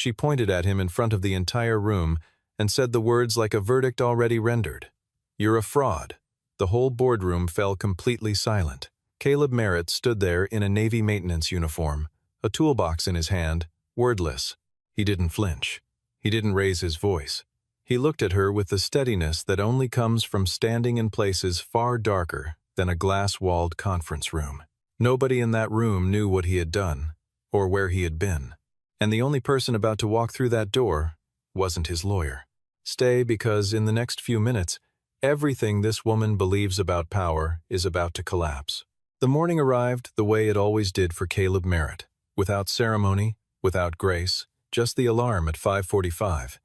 She pointed at him in front of the entire room and said the words like a verdict already rendered. "You're a fraud." The whole boardroom fell completely silent. Caleb Merritt stood there in a Navy maintenance uniform, a toolbox in his hand, wordless. He didn't flinch. He didn't raise his voice. He looked at her with the steadiness that only comes from standing in places far darker than a glass-walled conference room. Nobody in that room knew what he had done, or where he had been. And the only person about to walk through that door wasn't his lawyer. Stay, because in the next few minutes, everything this woman believes about power is about to collapse. The morning arrived the way it always did for Caleb Merritt, without ceremony, without grace, just the alarm at 5:45,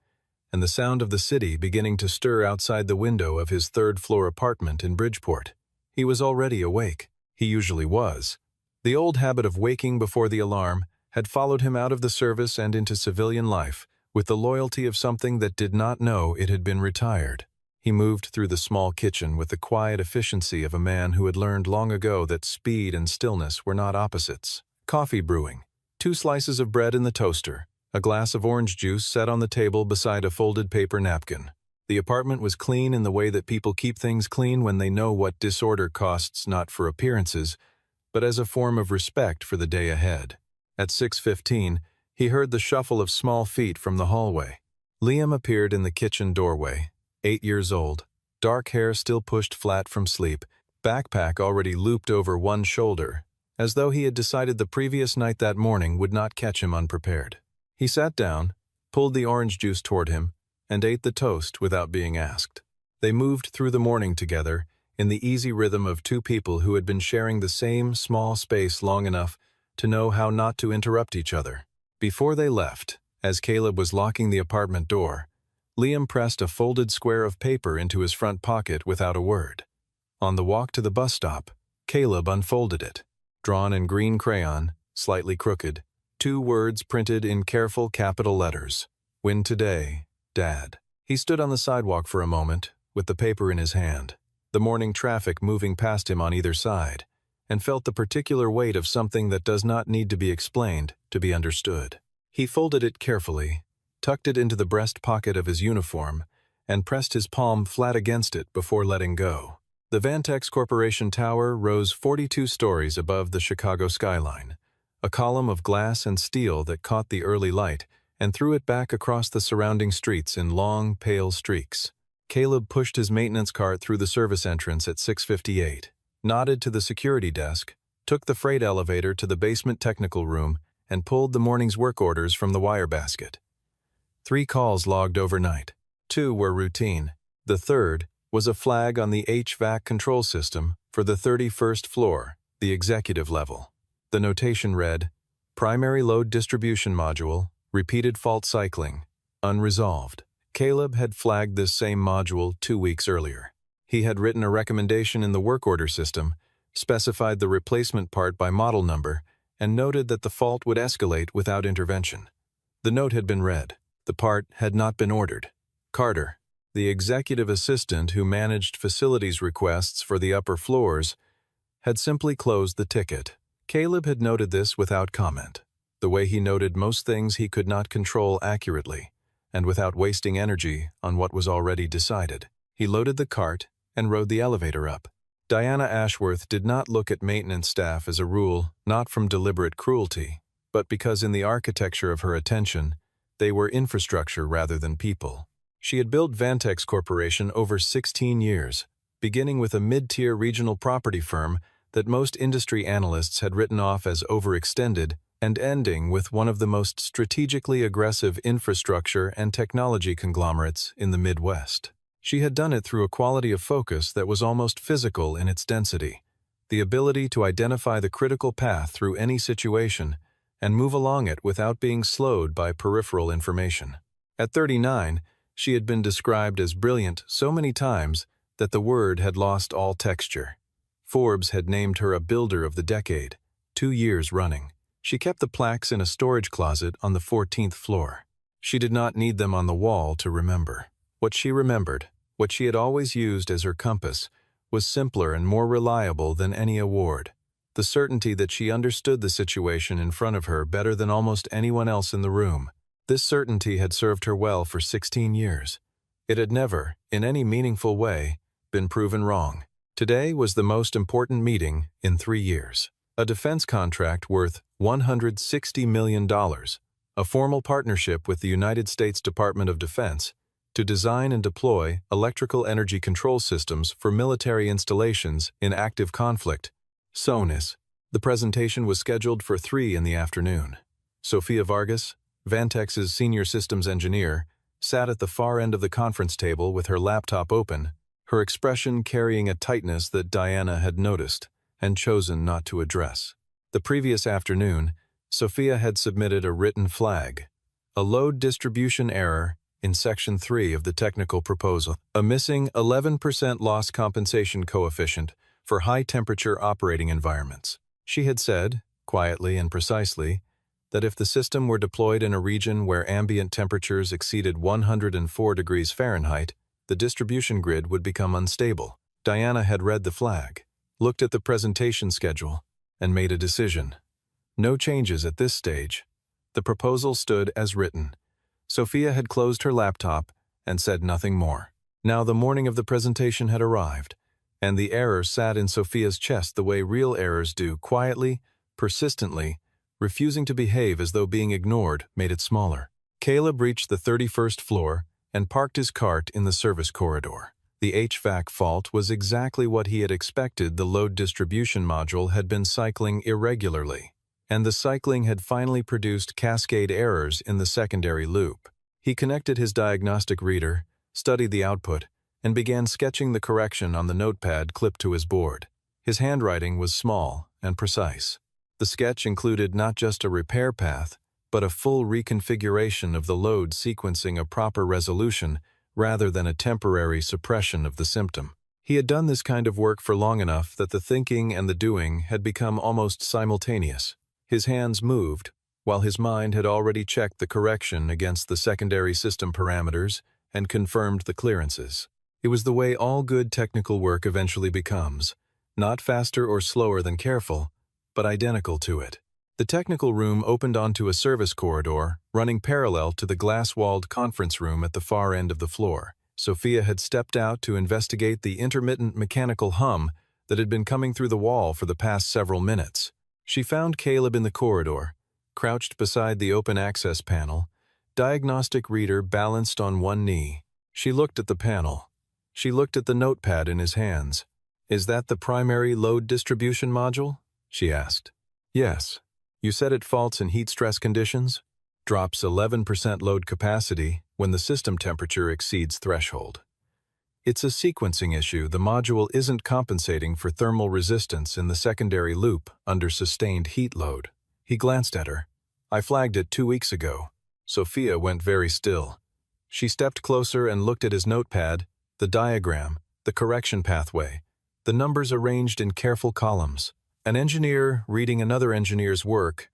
and the sound of the city beginning to stir outside the window of his third-floor apartment in Bridgeport. He was already awake. He usually was. The old habit of waking before the alarm had followed him out of the service and into civilian life, with the loyalty of something that did not know it had been retired. He moved through the small kitchen with the quiet efficiency of a man who had learned long ago that speed and stillness were not opposites. Coffee brewing, 2 slices of bread in the toaster, a glass of orange juice set on the table beside a folded paper napkin. The apartment was clean in the way that people keep things clean when they know what disorder costs, not for appearances, but as a form of respect for the day ahead. At 6:15, he heard the shuffle of small feet from the hallway. Liam appeared in the kitchen doorway, 8 years old, dark hair still pushed flat from sleep, backpack already looped over one shoulder, as though he had decided the previous night that morning would not catch him unprepared. He sat down, pulled the orange juice toward him, and ate the toast without being asked. They moved through the morning together, in the easy rhythm of 2 people who had been sharing the same small space long enough to know how not to interrupt each other. Before they left, as Caleb was locking the apartment door, Liam pressed a folded square of paper into his front pocket without a word. On the walk to the bus stop, Caleb unfolded it. Drawn in green crayon, slightly crooked, 2 words printed in careful capital letters. "Win today, Dad." He stood on the sidewalk for a moment, with the paper in his hand, the morning traffic moving past him on either side, and felt the particular weight of something that does not need to be explained to be understood. He folded it carefully, tucked it into the breast pocket of his uniform, and pressed his palm flat against it before letting go. The Vantex Corporation Tower rose 42 stories above the Chicago skyline, a column of glass and steel that caught the early light and threw it back across the surrounding streets in long, pale streaks. Caleb pushed his maintenance cart through the service entrance at 6:58, nodded to the security desk, took the freight elevator to the basement technical room, and pulled the morning's work orders from the wire basket. 3 calls logged overnight. 2 were routine. The third was a flag on the HVAC control system for the 31st floor, the executive level. The notation read, "Primary load distribution module, repeated fault cycling, unresolved." Caleb had flagged this same module 2 weeks earlier. He had written a recommendation in the work order system, specified the replacement part by model number, and noted that the fault would escalate without intervention. The note had been read. The part had not been ordered. Carter, the executive assistant who managed facilities requests for the upper floors, had simply closed the ticket. Caleb had noted this without comment, the way he noted most things he could not control accurately, and without wasting energy on what was already decided. He loaded the cart and rode the elevator up. Diana Ashworth did not look at maintenance staff as a rule, not from deliberate cruelty, but because in the architecture of her attention, they were infrastructure rather than people. She had built Vantex Corporation over 16 years, beginning with a mid-tier regional property firm that most industry analysts had written off as overextended, and ending with one of the most strategically aggressive infrastructure and technology conglomerates in the Midwest. She had done it through a quality of focus that was almost physical in its density, the ability to identify the critical path through any situation and move along it without being slowed by peripheral information. At 39, she had been described as brilliant so many times that the word had lost all texture. Forbes had named her a builder of the decade, 2 years running. She kept the plaques in a storage closet on the 14th floor. She did not need them on the wall to remember. What she remembered, what she had always used as her compass, was simpler and more reliable than any award. The certainty that she understood the situation in front of her better than almost anyone else in the room. This certainty had served her well for 16 years. It had never, in any meaningful way, been proven wrong. Today was the most important meeting in 3 years. A defense contract worth $160 million, a formal partnership with the United States Department of Defense to design and deploy electrical energy control systems for military installations in active conflict. SONIS. The presentation was scheduled for 3 in the afternoon. Sofia Vargas, Vantex's senior systems engineer, sat at the far end of the conference table with her laptop open, her expression carrying a tightness that Diana had noticed and chosen not to address. The previous afternoon, Sofia had submitted a written flag, a load distribution error in Section 3 of the technical proposal, a missing 11% loss compensation coefficient for high-temperature operating environments. She had said, quietly and precisely, that if the system were deployed in a region where ambient temperatures exceeded 104 degrees Fahrenheit, the distribution grid would become unstable. Diana had read the flag, looked at the presentation schedule, and made a decision. No changes at this stage. The proposal stood as written. Sofia had closed her laptop and said nothing more. Now the morning of the presentation had arrived, and the error sat in Sofia's chest the way real errors do, quietly, persistently, refusing to behave as though being ignored made it smaller. Caleb reached the 31st floor and parked his cart in the service corridor. The HVAC fault was exactly what he had expected. The load distribution module had been cycling irregularly, and the cycling had finally produced cascade errors in the secondary loop. He connected his diagnostic reader, studied the output, and began sketching the correction on the notepad clipped to his board. His handwriting was small and precise. The sketch included not just a repair path, but a full reconfiguration of the load sequencing a proper resolution rather than a temporary suppression of the symptom. He had done this kind of work for long enough that the thinking and the doing had become almost simultaneous. His hands moved, while his mind had already checked the correction against the secondary system parameters and confirmed the clearances. It was the way all good technical work eventually becomes, not faster or slower than careful, but identical to it. The technical room opened onto a service corridor running parallel to the glass-walled conference room at the far end of the floor. Sofia had stepped out to investigate the intermittent mechanical hum that had been coming through the wall for the past several minutes. She found Caleb in the corridor, crouched beside the open access panel, diagnostic reader balanced on one knee. She looked at the panel. She looked at the notepad in his hands. "Is that the primary load distribution module?" she asked. "Yes. You said it faults in heat stress conditions? Drops 11% load capacity when the system temperature exceeds threshold. It's a sequencing issue. The module isn't compensating for thermal resistance in the secondary loop under sustained heat load." He glanced at her. "I flagged it 2 weeks ago." Sofia went very still. She stepped closer and looked at his notepad, the diagram, the correction pathway, the numbers arranged in careful columns. An engineer reading another engineer's work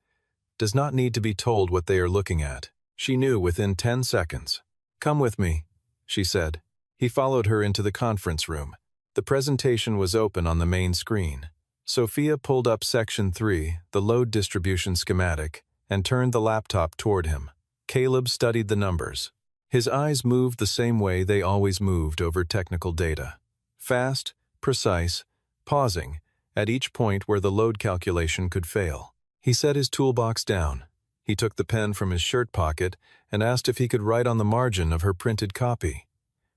does not need to be told what they are looking at. She knew within 10 seconds. "Come with me," she said. He followed her into the conference room. The presentation was open on the main screen. Sofia pulled up Section 3, the load distribution schematic, and turned the laptop toward him. Caleb studied the numbers. His eyes moved the same way they always moved over technical data. Fast, precise, pausing at each point where the load calculation could fail. He set his toolbox down. He took the pen from his shirt pocket and asked if he could write on the margin of her printed copy.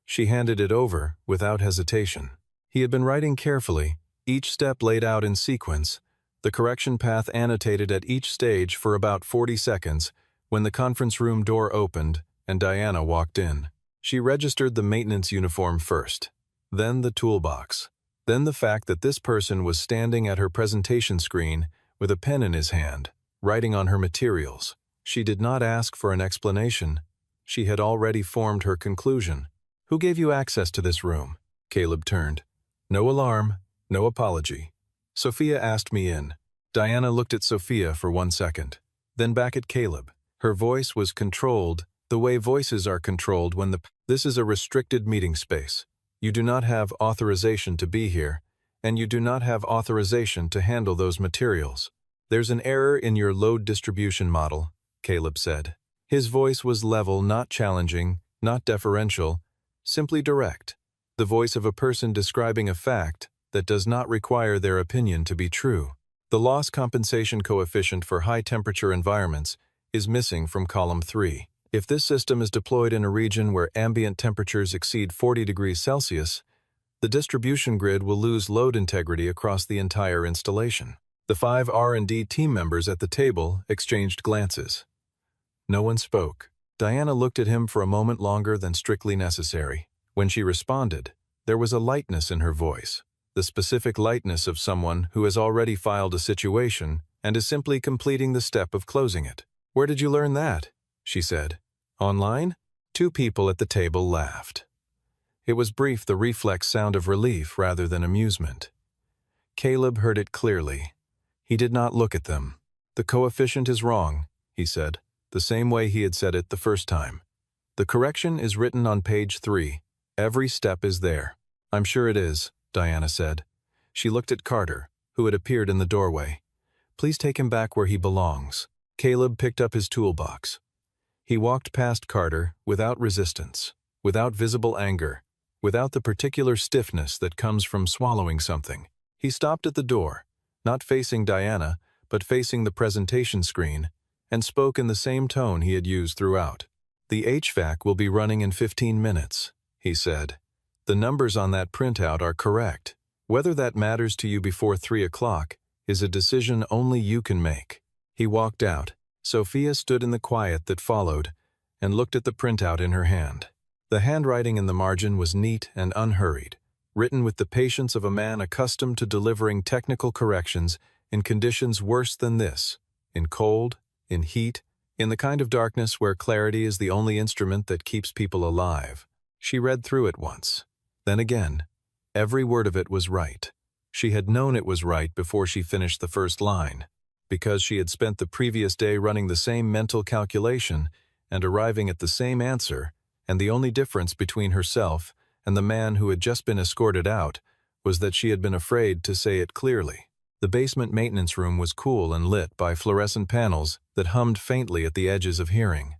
She handed it over without hesitation. He had been writing carefully, each step laid out in sequence, the correction path annotated at each stage for about 40 seconds when the conference room door opened and Diana walked in. She registered the maintenance uniform first, then the toolbox. Then the fact that this person was standing at her presentation screen with a pen in his hand, writing on her materials. She did not ask for an explanation. She had already formed her conclusion. "Who gave you access to this room?" Caleb turned. No alarm, no apology. "Sofia asked me in." Diana looked at Sofia for 1 second, then back at Caleb. Her voice was controlled, the way voices are controlled when "This is a restricted meeting space. You do not have authorization to be here, and you do not have authorization to handle those materials. There's an error in your load distribution model," Caleb said. His voice was level, not challenging, not deferential, simply direct, the voice of a person describing a fact that does not require their opinion to be true. The loss compensation coefficient for high-temperature environments is missing from column 3. If this system is deployed in a region where ambient temperatures exceed 40 degrees Celsius, the distribution grid will lose load integrity across the entire installation. The 5 R&D team members at the table exchanged glances. No one spoke. Diana looked at him for a moment longer than strictly necessary. When she responded, there was a lightness in her voice, the specific lightness of someone who has already filed a situation and is simply completing the step of closing it. "Where did you learn that?" she said. "Online?" 2 people at the table laughed. It was brief, the reflex sound of relief rather than amusement. Caleb heard it clearly. He did not look at them. "The coefficient is wrong," he said, the same way he had said it the first time. "The correction is written on page 3. Every step is there." "I'm sure it is," Diana said. She looked at Carter, who had appeared in the doorway. "Please take him back where he belongs." Caleb picked up his toolbox. He walked past Carter without resistance, without visible anger, without the particular stiffness that comes from swallowing something. He stopped at the door, not facing Diana, but facing the presentation screen, and spoke in the same tone he had used throughout. "The HVAC will be running in 15 minutes, he said. "The numbers on that printout are correct. Whether that matters to you before 3 o'clock is a decision only you can make." He walked out. Sophia stood in the quiet that followed and looked at the printout in her hand. The handwriting in the margin was neat and unhurried, written with the patience of a man accustomed to delivering technical corrections in conditions worse than this, in cold, in heat, in the kind of darkness where clarity is the only instrument that keeps people alive. She read through it once, then again. Every word of it was right. She had known it was right before she finished the first line, because she had spent the previous day running the same mental calculation and arriving at the same answer, and the only difference between herself and the man who had just been escorted out was that she had been afraid to say it clearly. The basement maintenance room was cool and lit by fluorescent panels that hummed faintly at the edges of hearing.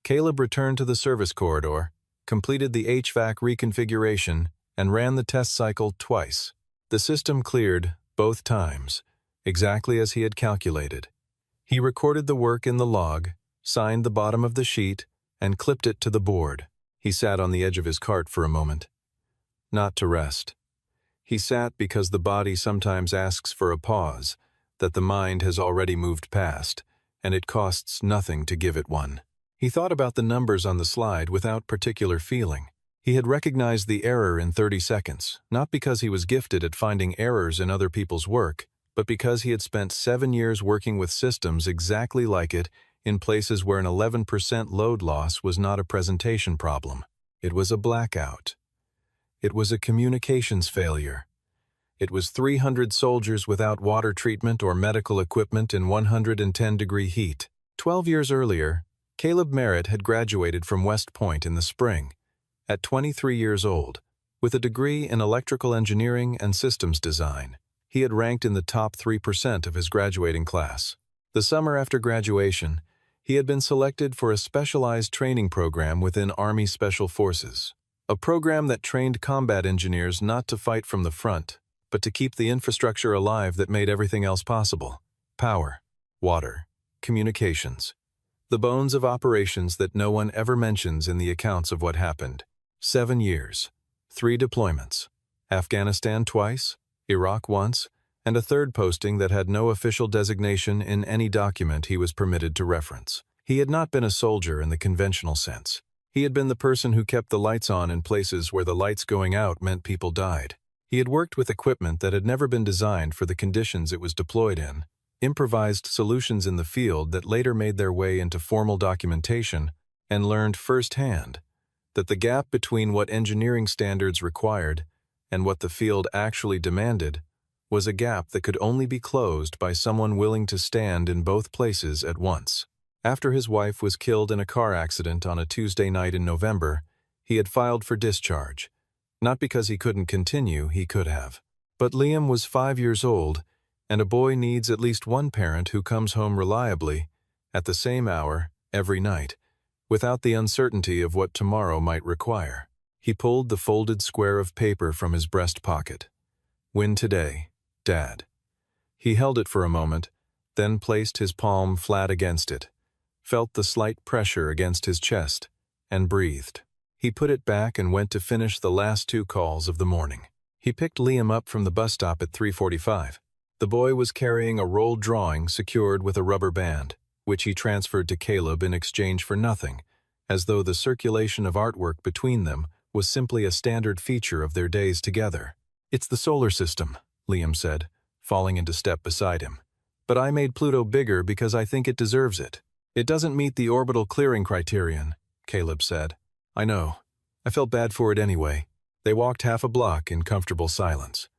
Caleb returned to the service corridor, completed the HVAC reconfiguration, and ran the test cycle twice. The system cleared both times, exactly as he had calculated. He recorded the work in the log, signed the bottom of the sheet, and clipped it to the board. He sat on the edge of his cart for a moment. Not to rest. He sat because the body sometimes asks for a pause that the mind has already moved past, and it costs nothing to give it one. He thought about the numbers on the slide without particular feeling. He had recognized the error in 30 seconds, not because he was gifted at finding errors in other people's work, but because he had spent 7 years working with systems exactly like it in places where an 11% load loss was not a presentation problem. It was a blackout. It was a communications failure. It was 300 soldiers without water treatment or medical equipment in 110-degree heat. 12 years earlier, Caleb Merritt had graduated from West Point in the spring, at 23 years old, with a degree in electrical engineering and systems design. He had ranked in the top 3% of his graduating class. The summer after graduation, he had been selected for a specialized training program within Army Special Forces, a program that trained combat engineers not to fight from the front, but to keep the infrastructure alive that made everything else possible: power, water, communications, the bones of operations that no one ever mentions in the accounts of what happened. 7 years, 3 deployments, Afghanistan twice, Iraq once, and a third posting that had no official designation in any document he was permitted to reference. He had not been a soldier in the conventional sense. He had been the person who kept the lights on in places where the lights going out meant people died. He had worked with equipment that had never been designed for the conditions it was deployed in, improvised solutions in the field that later made their way into formal documentation, and learned firsthand that the gap between what engineering standards required and what the field actually demanded was a gap that could only be closed by someone willing to stand in both places at once. After his wife was killed in a car accident on a Tuesday night in November, he had filed for discharge. Not because he couldn't continue, he could have. But Liam was 5 years old, and a boy needs at least one parent who comes home reliably, at the same hour, every night, without the uncertainty of what tomorrow might require. He pulled the folded square of paper from his breast pocket. "Win today, Dad." He held it for a moment, then placed his palm flat against it, felt the slight pressure against his chest, and breathed. He put it back and went to finish the last 2 calls of the morning. He picked Liam up from the bus stop at 3:45. The boy was carrying a rolled drawing secured with a rubber band, which he transferred to Caleb in exchange for nothing, as though the circulation of artwork between them was simply a standard feature of their days together. "It's the solar system," Liam said, falling into step beside him. "But I made Pluto bigger because I think it deserves it." "It doesn't meet the orbital clearing criterion," Caleb said. "I know. I felt bad for it anyway." They walked half a block in comfortable silence.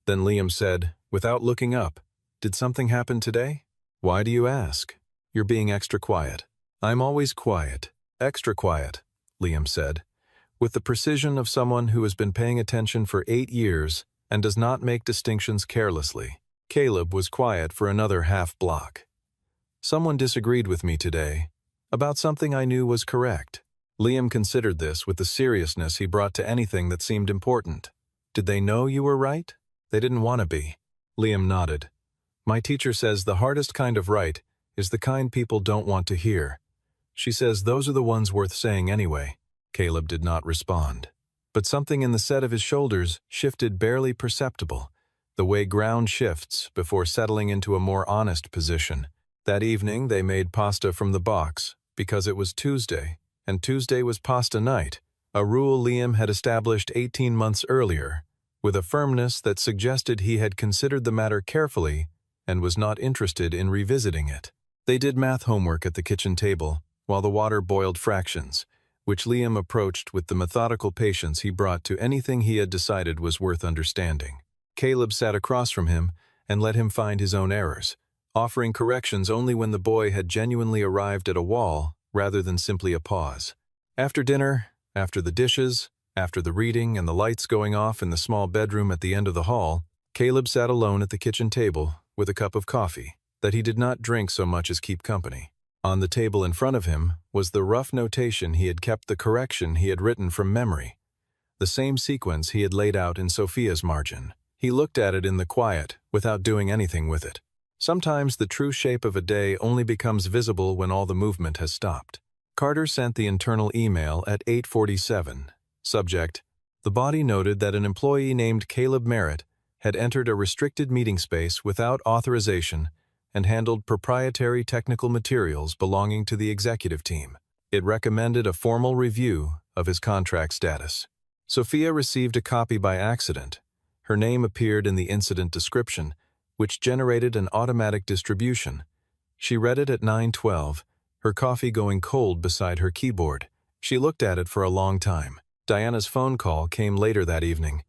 Then Liam said, without looking up, "Did something happen today?" "Why do you ask? You're being extra quiet." "I'm always quiet. Extra quiet," Liam said, with the precision of someone who has been paying attention for 8 years and does not make distinctions carelessly. Caleb was quiet for another half block. "Someone disagreed with me today, about something I knew was correct." Liam considered this with the seriousness he brought to anything that seemed important. "Did they know you were right? They didn't want to be." Liam nodded. "My teacher says the hardest kind of right is the kind people don't want to hear. She says those are the ones worth saying anyway." Caleb did not respond. But something in the set of his shoulders shifted barely perceptible, the way ground shifts before settling into a more honest position. That evening they made pasta from the box, because it was Tuesday, and Tuesday was pasta night, a rule Liam had established 18 months earlier, with a firmness that suggested he had considered the matter carefully and was not interested in revisiting it. They did math homework at the kitchen table, while the water boiled fractions, which Liam approached with the methodical patience he brought to anything he had decided was worth understanding. Caleb sat across from him and let him find his own errors, offering corrections only when the boy had genuinely arrived at a wall rather than simply a pause. After dinner, after the dishes, after the reading and the lights going off in the small bedroom at the end of the hall, Caleb sat alone at the kitchen table with a cup of coffee that he did not drink so much as keep company. On the table in front of him was the rough notation he had kept, the correction he had written from memory, the same sequence he had laid out in Sophia's margin. He looked at it in the quiet without doing anything with it. Sometimes the true shape of a day only becomes visible when all the movement has stopped. Carter sent the internal email at 8:47. Subject: The body noted that an employee named Caleb Merritt had entered a restricted meeting space without authorization and handled proprietary technical materials belonging to the executive team. It recommended a formal review of his contract status. Sophia received a copy by accident. Her name appeared in the incident description, which generated an automatic distribution. She read it at 9:12, her coffee going cold beside her keyboard. She looked at it for a long time. Diana's phone call came later that evening.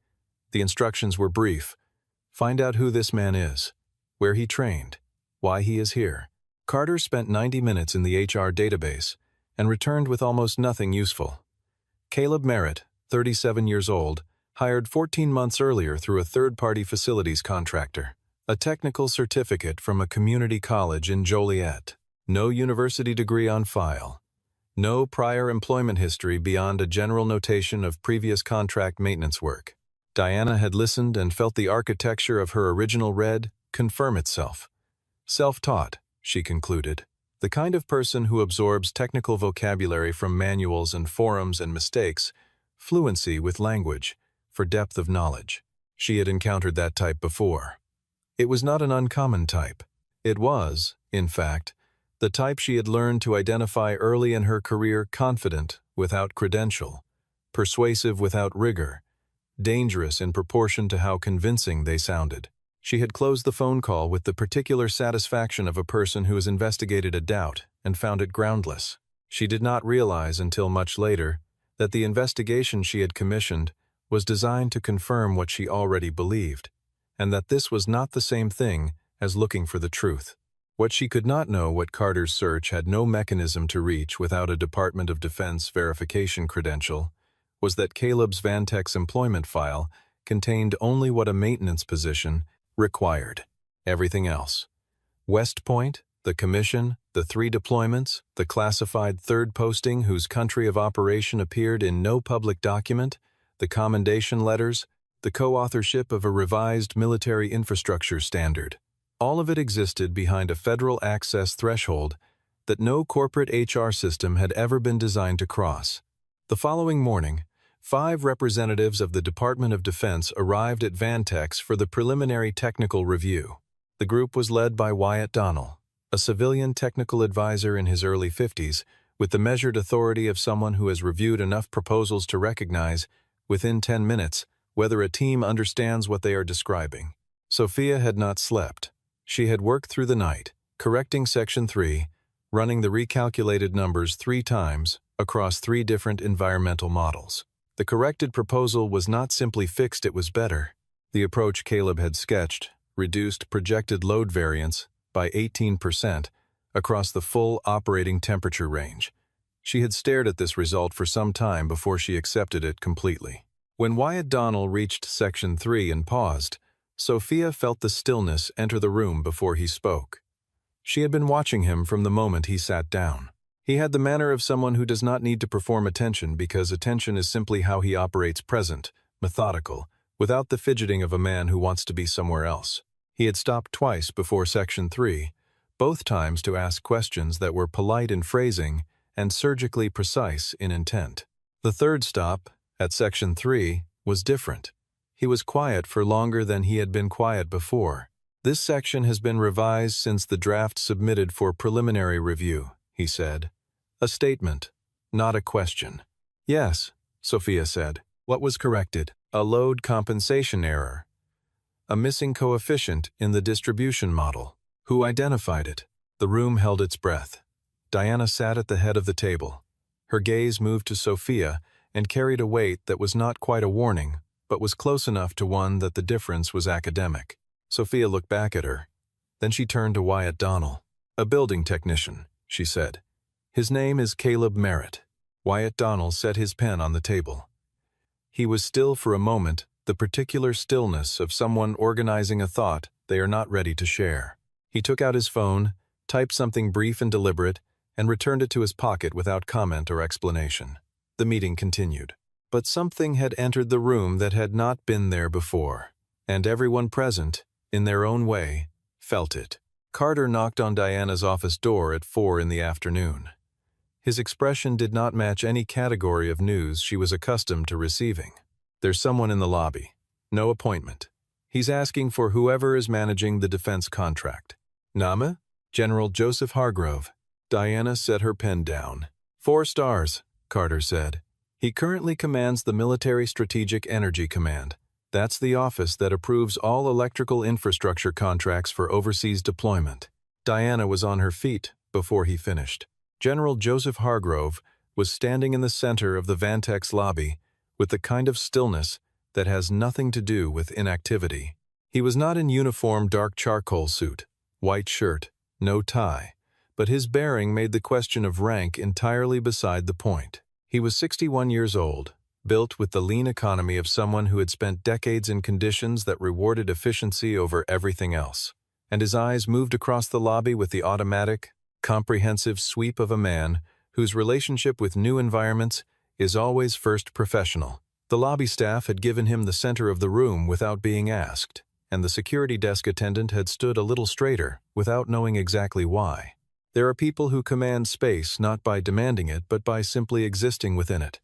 The instructions were brief. Find out who this man is, where he trained, why he is here. Carter spent 90 minutes in the HR database and returned with almost nothing useful. Caleb Merritt, 37 years old, hired 14 months earlier through a third-party facilities contractor. A technical certificate from a community college in Joliet. No university degree on file. No prior employment history beyond a general notation of previous contract maintenance work. Diana had listened and felt the architecture of her original read confirm itself. Self-taught, she concluded. The kind of person who absorbs technical vocabulary from manuals and forums and mistakes, fluency with language, for depth of knowledge. She had encountered that type before. It was not an uncommon type. It was, in fact, the type she had learned to identify early in her career, confident without credential, persuasive without rigor, dangerous in proportion to how convincing they sounded. She had closed the phone call with the particular satisfaction of a person who has investigated a doubt and found it groundless. She did not realize until much later that the investigation she had commissioned was designed to confirm what she already believed, and that this was not the same thing as looking for the truth. What she could not know, what Carter's search had no mechanism to reach without a Department of Defense verification credential, was that Caleb's Vantex employment file contained only what a maintenance position required. Everything else. West Point, the commission, The 3 deployments, the classified 3rd posting whose country of operation appeared in no public document, the commendation letters, the co-authorship of a revised military infrastructure standard. All of it existed behind a federal access threshold that no corporate HR system had ever been designed to cross. The following morning, 5 representatives of the Department of Defense arrived at Vantex for the preliminary technical review. The group was led by Wyatt Donnell, a civilian technical advisor in his early 50s, with the measured authority of someone who has reviewed enough proposals to recognize, within 10 minutes, whether a team understands what they are describing. Sophia had not slept. She had worked through the night, correcting Section 3, running the recalculated numbers 3 times across 3 different environmental models. The corrected proposal was not simply fixed, it was better. The approach Caleb had sketched reduced projected load variance by 18% across the full operating temperature range. She had stared at this result for some time before she accepted it completely. When Wyatt Donnell reached Section 3 and paused, Sophia felt the stillness enter the room before he spoke. She had been watching him from the moment he sat down. He had the manner of someone who does not need to perform attention because attention is simply how he operates, present, methodical, without the fidgeting of a man who wants to be somewhere else. He had stopped twice before Section 3, both times to ask questions that were polite in phrasing and surgically precise in intent. The 3rd stop, at Section 3, was different. He was quiet for longer than he had been quiet before. This section has been revised since the draft submitted for preliminary review, he said. A statement, not a question. Yes, Sophia said. What was corrected? A load compensation error. A missing coefficient in the distribution model. Who identified it? The room held its breath. Diana sat at the head of the table. Her gaze moved to Sophia and carried a weight that was not quite a warning, but was close enough to one that the difference was academic. Sophia looked back at her. Then she turned to Wyatt Donnell. A building technician, she said. His name is Caleb Merritt. Wyatt Donnell set his pen on the table. He was still for a moment, the particular stillness of someone organizing a thought they are not ready to share. He took out his phone, typed something brief and deliberate, and returned it to his pocket without comment or explanation. The meeting continued. But something had entered the room that had not been there before, and everyone present, in their own way, felt it. Carter knocked on Diana's office door at 4 in the afternoon. His expression did not match any category of news she was accustomed to receiving. There's someone in the lobby. No appointment. He's asking for whoever is managing the defense contract. Name? General Joseph Hargrove. Diana set her pen down. 4 stars, Carter said. He currently commands the Military Strategic Energy Command. That's the office that approves all electrical infrastructure contracts for overseas deployment. Diana was on her feet before he finished. General Joseph Hargrove was standing in the center of the Vantex lobby with the kind of stillness that has nothing to do with inactivity. He was not in uniform dark charcoal suit, white shirt, no tie, but his bearing made the question of rank entirely beside the point. He was 61 years old, built with the lean economy of someone who had spent decades in conditions that rewarded efficiency over everything else, and his eyes moved across the lobby with the automatic, comprehensive sweep of a man whose relationship with new environments is always first professional. The lobby staff had given him the center of the room without being asked, and the security desk attendant had stood a little straighter without knowing exactly why. There are people who command space not by demanding it but by simply existing within it,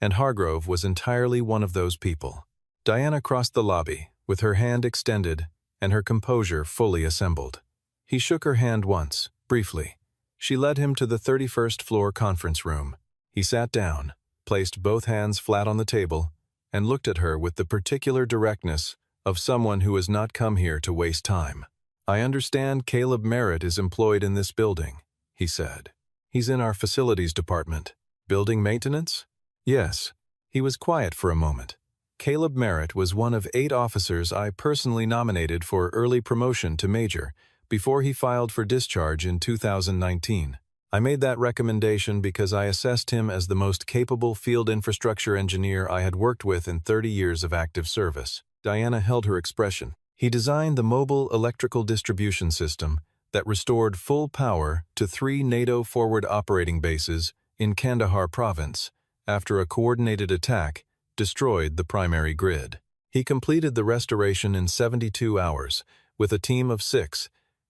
and Hargrove was entirely one of those people. Diana crossed the lobby, with her hand extended and her composure fully assembled. He shook her hand once, briefly. She led him to the 31st floor conference room. He sat down, placed both hands flat on the table, and looked at her with the particular directness of someone who has not come here to waste time. I understand Caleb Merritt is employed in this building, he said. He's in our facilities department. Building maintenance? Yes. He was quiet for a moment. Caleb Merritt was one of 8 officers I personally nominated for early promotion to major before he filed for discharge in 2019. I made that recommendation because I assessed him as the most capable field infrastructure engineer I had worked with in 30 years of active service. Diana held her expression. He designed the mobile electrical distribution system that restored full power to 3 NATO forward operating bases in Kandahar province after a coordinated attack destroyed the primary grid. He completed the restoration in 72 hours with a team of 6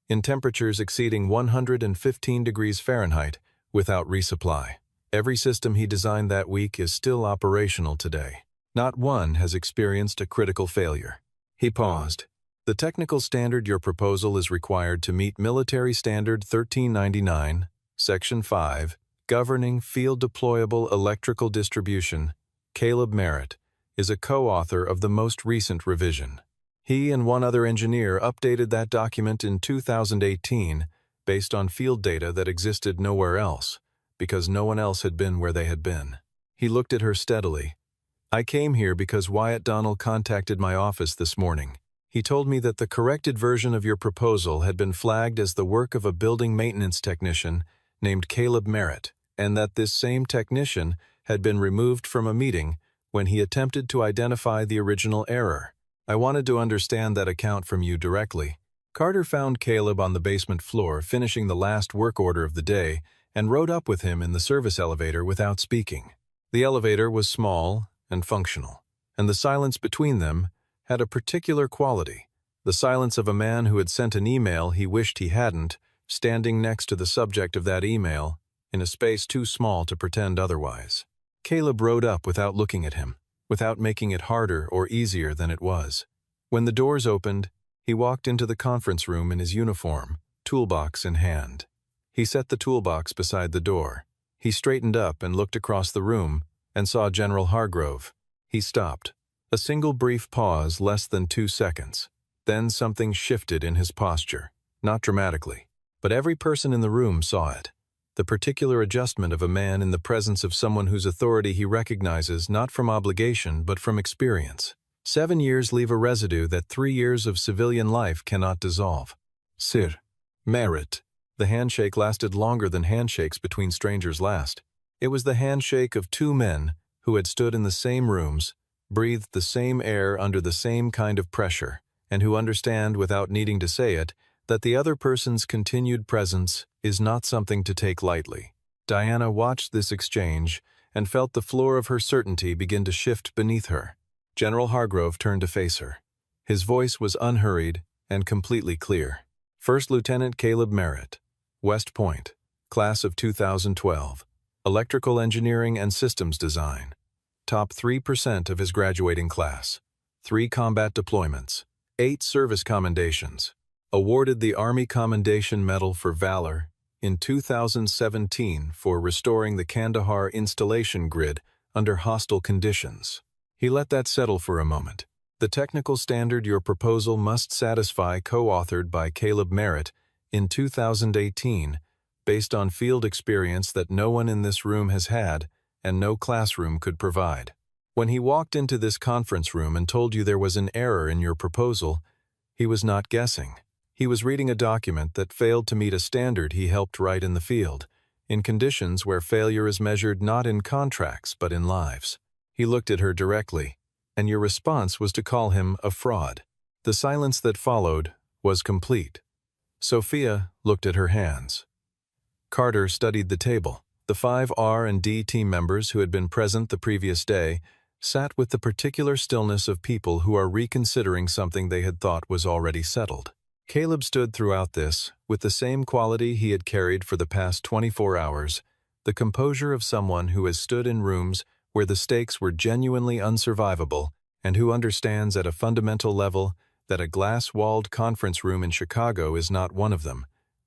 in temperatures exceeding 115 degrees Fahrenheit without resupply. Every system he designed that week is still operational today. Not one has experienced a critical failure. He paused. The technical standard your proposal is required to meet Military Standard 1399, Section 5, governing field deployable electrical distribution. Caleb Merritt is a co-author of the most recent revision. He and one other engineer updated that document in 2018 based on field data that existed nowhere else, because no one else had been where they had been. He looked at her steadily. I came here because Wyatt Donnell contacted my office this morning. He told me that the corrected version of your proposal had been flagged as the work of a building maintenance technician named Caleb Merritt, and that this same technician had been removed from a meeting when he attempted to identify the original error. I wanted to understand that account from you directly. Carter found Caleb on the basement floor finishing the last work order of the day and rode up with him in the service elevator without speaking. The elevator was small and functional, and the silence between them had a particular quality, the silence of a man who had sent an email he wished he hadn't, standing next to the subject of that email, in a space too small to pretend otherwise. Caleb rode up without looking at him, without making it harder or easier than it was. When the doors opened, he walked into the conference room in his uniform, toolbox in hand. He set the toolbox beside the door. He straightened up and looked across the room and saw General Hargrove. He stopped. A single brief pause, less than 2 seconds. Then something shifted in his posture, not dramatically, but every person in the room saw it. The particular adjustment of a man in the presence of someone whose authority he recognizes not from obligation but from experience. 7 years leave a residue that 3 years of civilian life cannot dissolve. Sir Merritt. The handshake lasted longer than handshakes between strangers last. It was the handshake of 2 men who had stood in the same rooms, breathed the same air under the same kind of pressure, and who understand without needing to say it that the other person's continued presence is not something to take lightly. Diana watched this exchange and felt the floor of her certainty begin to shift beneath her. General Hargrove turned to face her. His voice was unhurried and completely clear. First Lieutenant Caleb Merritt, West Point, Class of 2012, Electrical Engineering and Systems Design. Top 3% of his graduating class. 3 combat deployments. 8 service commendations. Awarded the Army Commendation Medal for Valor in 2017 for restoring the Kandahar installation grid under hostile conditions. He let that settle for a moment. The technical standard your proposal must satisfy, co-authored by Caleb Merritt in 2018, based on field experience that no one in this room has had and no classroom could provide. When he walked into this conference room and told you there was an error in your proposal, he was not guessing. He was reading a document that failed to meet a standard he helped write in the field, in conditions where failure is measured not in contracts but in lives. He looked at her directly, and your response was to call him a fraud. The silence that followed was complete. Sophia looked at her hands. Carter studied the table. The 5 R&D team members who had been present the previous day sat with the particular stillness of people who are reconsidering something they had thought was already settled. Caleb stood throughout this with the same quality he had carried for the past 24 hours, the composure of someone who has stood in rooms where the stakes were genuinely unsurvivable and who understands at a fundamental level that a glass-walled conference room in Chicago is not one of them,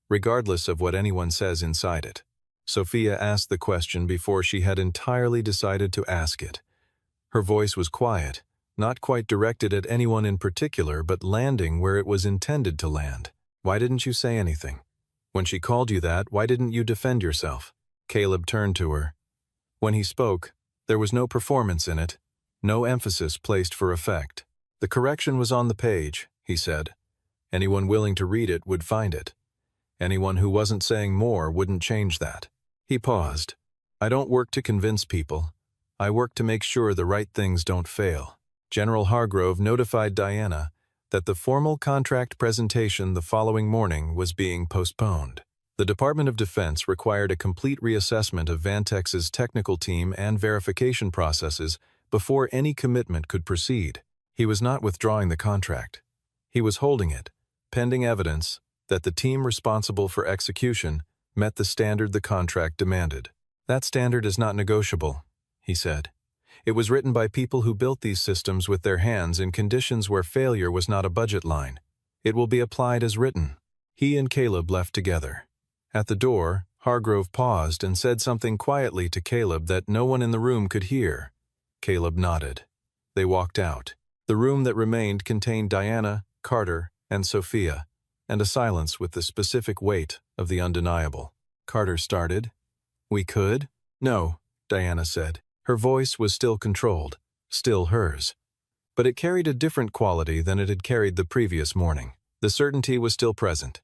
regardless of what anyone says inside it. Sophia asked the question before she had entirely decided to ask it. Her voice was quiet, not quite directed at anyone in particular, but landing where it was intended to land. Why didn't you say anything? When she called you that, why didn't you defend yourself? Caleb turned to her. When he spoke, there was no performance in it, no emphasis placed for effect. The correction was on the page, he said. Anyone willing to read it would find it. Anyone who wasn't saying more wouldn't change that. He paused. I don't work to convince people. I work to make sure the right things don't fail. General Hargrove notified Diana that the formal contract presentation the following morning was being postponed. The Department of Defense required a complete reassessment of Vantex's technical team and verification processes before any commitment could proceed. He was not withdrawing the contract. He was holding it, pending evidence that the team responsible for execution met the standard the contract demanded. "That standard is not negotiable," he said. "It was written by people who built these systems with their hands in conditions where failure was not a budget line. It will be applied as written." He and Caleb left together. At the door, Hargrove paused and said something quietly to Caleb that no one in the room could hear. Caleb nodded. They walked out. The room that remained contained Diana, Carter, and Sophia, and a silence with the specific weight of the undeniable. Carter started. "We could?" "No," Diana said. Her voice was still controlled, still hers. But it carried a different quality than it had carried the previous morning. The certainty was still present.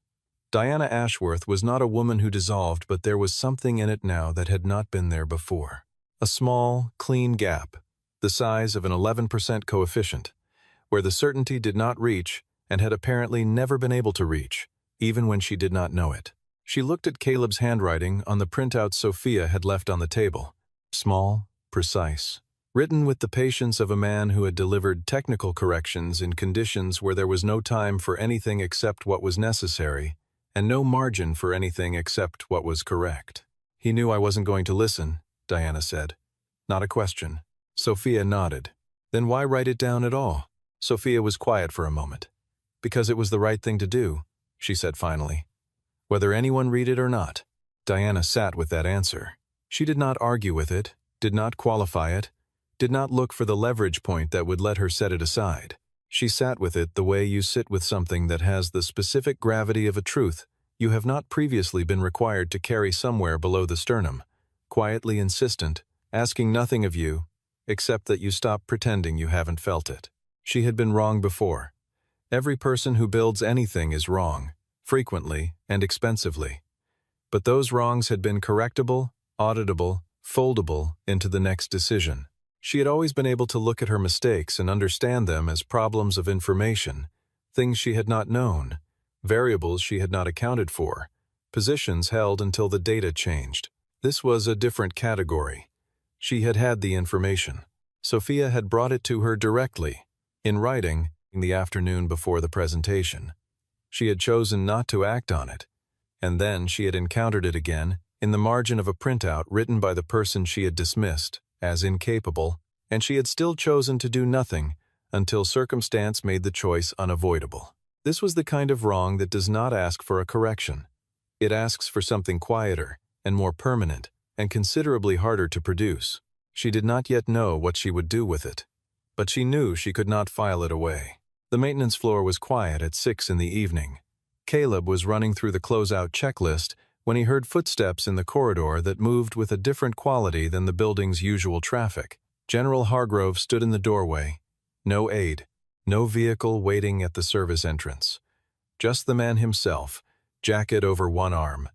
Diana Ashworth was not a woman who dissolved, but there was something in it now that had not been there before. A small, clean gap, the size of an 11% coefficient, where the certainty did not reach and had apparently never been able to reach, even when she did not know it. She looked at Caleb's handwriting on the printout Sophia had left on the table. Small, precise, written with the patience of a man who had delivered technical corrections in conditions where there was no time for anything except what was necessary, and no margin for anything except what was correct. "He knew I wasn't going to listen," Diana said. "Not a question." Sophia nodded. "Then why write it down at all?" Sophia was quiet for a moment. "Because it was the right thing to do," she said finally. "Whether anyone read it or not." Diana sat with that answer. She did not argue with it, did not qualify it, did not look for the leverage point that would let her set it aside. She sat with it the way you sit with something that has the specific gravity of a truth you have not previously been required to carry somewhere below the sternum, quietly insistent, asking nothing of you, except that you stop pretending you haven't felt it. She had been wrong before. Every person who builds anything is wrong, frequently and expensively. But those wrongs had been correctable, auditable, foldable into the next decision. She had always been able to look at her mistakes and understand them as problems of information, things she had not known, variables she had not accounted for, positions held until the data changed. This was a different category. She had had the information. Sophia had brought it to her directly, in writing, in the afternoon before the presentation. She had chosen not to act on it, and then she had encountered it again in the margin of a printout written by the person she had dismissed as incapable, and she had still chosen to do nothing until circumstance made the choice unavoidable. This was the kind of wrong that does not ask for a correction. It asks for something quieter and more permanent and considerably harder to produce. She did not yet know what she would do with it, but she knew she could not file it away. The maintenance floor was quiet at 6 in the evening. Caleb was running through the closeout checklist when he heard footsteps in the corridor that moved with a different quality than the building's usual traffic. General Hargrove stood in the doorway. No aide, no vehicle waiting at the service entrance. Just the man himself, jacket over one arm,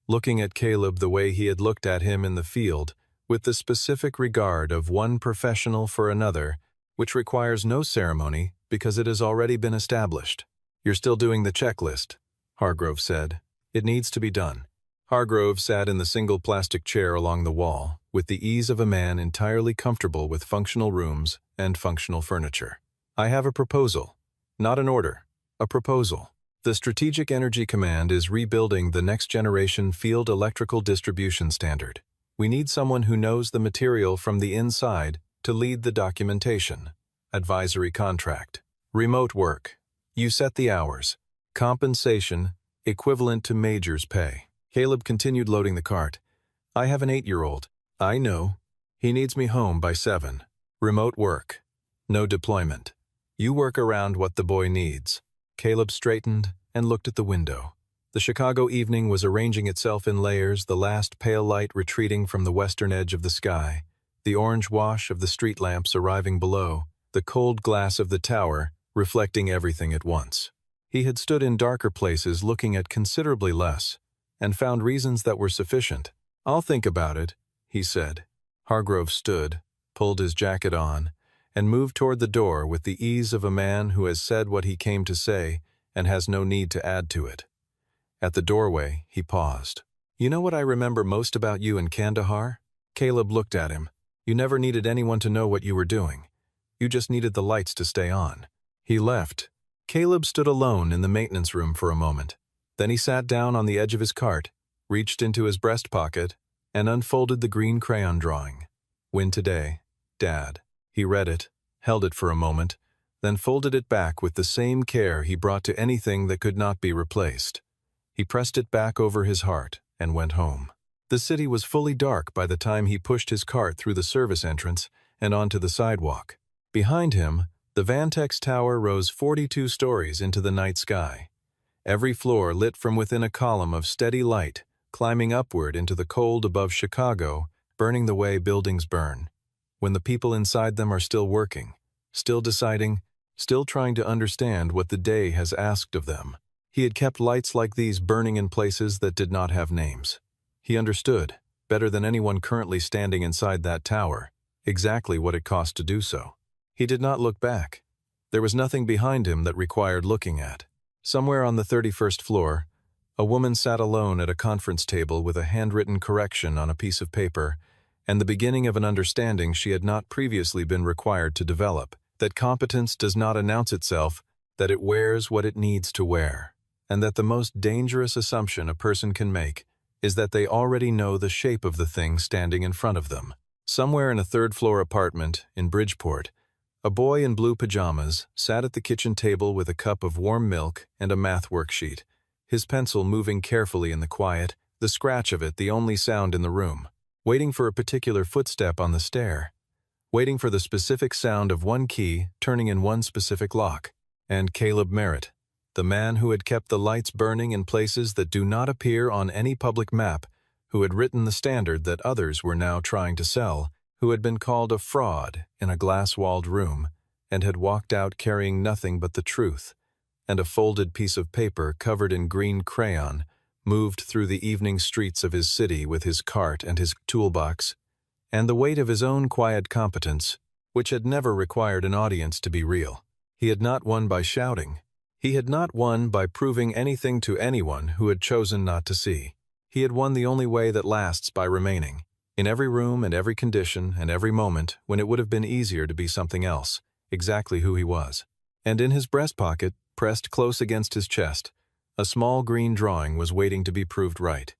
looking at Caleb the way he had looked at him in the field, with the specific regard of one professional for another, which requires no ceremony because it has already been established. "You're still doing the checklist," Hargrove said. "It needs to be done." Hargrove sat in the single plastic chair along the wall, with the ease of a man entirely comfortable with functional rooms and functional furniture. "I have a proposal. Not an order. A proposal. The Strategic Energy Command is rebuilding the next-generation field electrical distribution standard. We need someone who knows the material from the inside to lead the documentation. Advisory contract. Remote work. You set the hours. Compensation equivalent to major's pay." Caleb continued loading the cart. "I have an 8-year-old. I know. He needs me home by 7. Remote work. No deployment. You work around what the boy needs." Caleb straightened and looked at the window. The Chicago evening was arranging itself in layers, the last pale light retreating from the western edge of the sky, the orange wash of the street lamps arriving below, the cold glass of the tower reflecting everything at once. He had stood in darker places looking at considerably less, and found reasons that were sufficient. "I'll think about it," he said. Hargrove stood, pulled his jacket on, and moved toward the door with the ease of a man who has said what he came to say and has no need to add to it. At the doorway, he paused. "You know what I remember most about you in Kandahar?" Caleb looked at him. "You never needed anyone to know what you were doing. You just needed the lights to stay on." He left. Caleb stood alone in the maintenance room for a moment. Then he sat down on the edge of his cart, reached into his breast pocket, and unfolded the green crayon drawing. "Win today, Dad." He read it, held it for a moment, then folded it back with the same care he brought to anything that could not be replaced. He pressed it back over his heart and went home. The city was fully dark by the time he pushed his cart through the service entrance and onto the sidewalk. Behind him, the Vantex Tower rose 42 stories into the night sky. Every floor lit from within a column of steady light, climbing upward into the cold above Chicago, burning the way buildings burn, when the people inside them are still working, still deciding, still trying to understand what the day has asked of them. He had kept lights like these burning in places that did not have names. He understood, better than anyone currently standing inside that tower, exactly what it cost to do so. He did not look back. There was nothing behind him that required looking at. Somewhere on the 31st floor, a woman sat alone at a conference table with a handwritten correction on a piece of paper, and the beginning of an understanding she had not previously been required to develop, that competence does not announce itself, that it wears what it needs to wear, and that the most dangerous assumption a person can make is that they already know the shape of the thing standing in front of them. Somewhere in a third-floor apartment in Bridgeport, a boy in blue pajamas sat at the kitchen table with a cup of warm milk and a math worksheet, his pencil moving carefully in the quiet, the scratch of it the only sound in the room, waiting for a particular footstep on the stair, waiting for the specific sound of one key turning in one specific lock. And Caleb Merritt, the man who had kept the lights burning in places that do not appear on any public map, who had written the standard that others were now trying to sell, who had been called a fraud in a glass-walled room, and had walked out carrying nothing but the truth, and a folded piece of paper covered in green crayon, moved through the evening streets of his city with his cart and his toolbox, and the weight of his own quiet competence, which had never required an audience to be real. He had not won by shouting. He had not won by proving anything to anyone who had chosen not to see. He had won the only way that lasts, by remaining, in every room and every condition and every moment when it would have been easier to be something else, exactly who he was. And in his breast pocket, pressed close against his chest, a small green drawing was waiting to be proved right.